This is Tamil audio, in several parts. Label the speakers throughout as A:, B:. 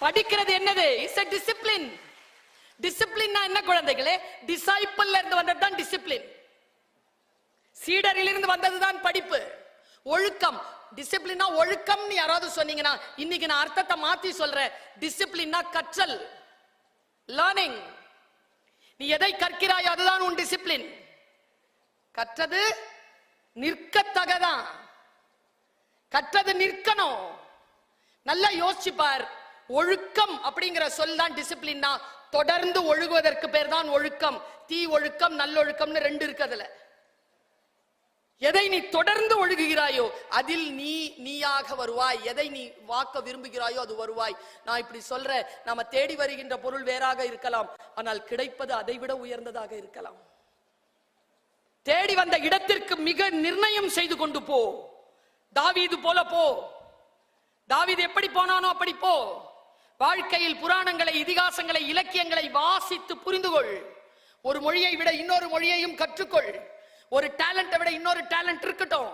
A: படிக்கிறது என்னது? It's a discipline. டிசிப்ளின் என்ன குழந்தைகளே? டிசைபிள்ல இருந்து வந்ததுதான் டிசிப்ளின். சீடரில் இருந்து வந்ததுதான் படிப்பு. ஒழுக்கம். டிசிப்ளினா ஒழுக்கம்னு யாராவது சொன்னீங்கன்னா இன்னைக்கு நான் அர்த்தத்தை மாத்தி சொல்றேன். டிசிப்ளினா கற்றல், லேர்னிங். நீ எதை கற்கிறாய் அதுதான் உன் டிசிப்ளின். கற்றது நிற்கத்தகதான். கற்றது நிற்கணும். நல்லா யோசிச்சுப்பார். ஒழுக்கம் அப்படிங்கிற சொல் தான் டிசிப்ளின். தொடர்ந்து ஒழுகுவதற்கு பேர் தான் ஒழுக்கம். தீ ஒழுக்கம் நல்லொழுக்கம்னு ரெண்டு இருக்கு. அதுல எதை நீ தொடர்ந்து ஒழுகுகிறாயோ அதில் நீயாக வருவாய். எதை நீ வாக்க விரும்புகிறாயோ அது வருவாய். நான் இப்படி சொல்றேன், நாம தேடி வருகின்ற பொருள் வேறாக இருக்கலாம், ஆனால் கிடைப்பது அதை விட உயர்ந்ததாக இருக்கலாம். தேடி வந்த இடத்திற்கு மிக நிர்ணயம் செய்து கொண்டு போ. தாவீது போல போ. தாவீது எப்படி போனானோ அப்படி போ. வாழ்க்கையில் புராணங்களை, இதிகாசங்களை, இலக்கியங்களை வாசித்து புரிந்து கொள். ஒரு மொழியை விட இன்னொரு மொழியையும் கற்றுக்கொள். ஒரு டேலண்ட்டை விட இன்னொரு டேலண்ட் இருக்கட்டும்.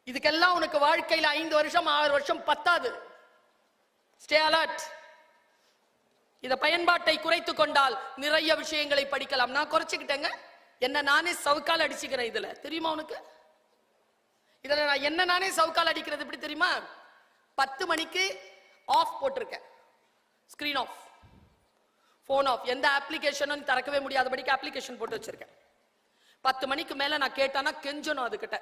A: இதுக்கெல்லாம் உனக்கு வாழ்க்கையில் 5 வருஷம் 6 வருஷம் பத்தாது. Stay alert. இத பயன்பாட்டை குறைத்துக் கொண்டால் நிறைய விஷயங்களை படிக்கலாம். நான் குறைச்சுக்கிட்டேங்க. என்ன நானே சவுக்கால் அடிச்சுக்கிறேன். இதுல தெரியுமா உனக்கு? இதுல நான் என்ன நானே சவுக்கால் அடிக்கிறது எப்படி தெரியுமா? 10 மணிக்கு ஆஃப் போட்டிருக்கேன். Screen off, phone off. எந்த அப்ளிகேஷனும் திறக்கவே முடியாதபடிக்கு அப்ளிகேஷன் போட்டு வச்சிருக்கேன். 10 மணிக்கு மேல நான் கேட்டானா கெஞ்சணும். அதுகிட்ட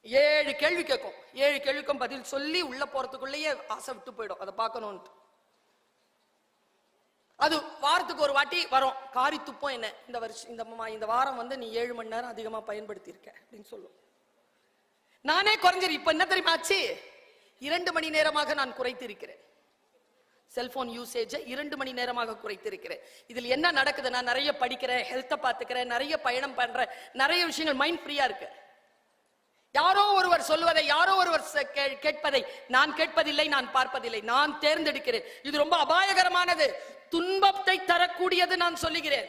A: 7 கேள்வி கேட்கும். 7 கேள்விக்கும் பதில் சொல்லி உள்ள போறதுக்குள்ளேயே ஆசை விட்டு போயிடும் அதை பார்க்கணும்னு. அது வாரத்துக்கு ஒரு வாட்டி வரும். காரி துப்பம் என்ன இந்த வருஷம் இந்த வாரம் வந்து நீ 7 மணி நேரம் அதிகமா பயன்படுத்தி இருக்க அப்படின்னு சொல்லும். நானே குறைஞ்சிரு. இப்ப என்ன தெரியுமா ஆச்சு? 2 மணி நேரமாக நான் குறைத்திருக்கிறேன். செல்போன் யூசேஜை 2 மணி நேரமாக குறைத்திருக்கிறேன். இதில் என்ன நடக்குது? நான் நிறைய படிக்கிறேன், ஹெல்த்தை பார்த்துக்கிறேன், நிறைய பயணம் பண்றேன், நிறைய விஷயங்கள் மைண்ட் ஃப்ரீயா இருக்கு. யாரோ ஒருவர் சொல்வதை, யாரோ ஒருவர் கேட்பதை நான் கேட்பதில்லை, நான் பார்ப்பதில்லை, நான் தேர்ந்தெடுக்கிறேன். இது ரொம்ப அபாயகரமானது, துன்பத்தை தரக்கூடியது. நான் சொல்லுகிறேன்.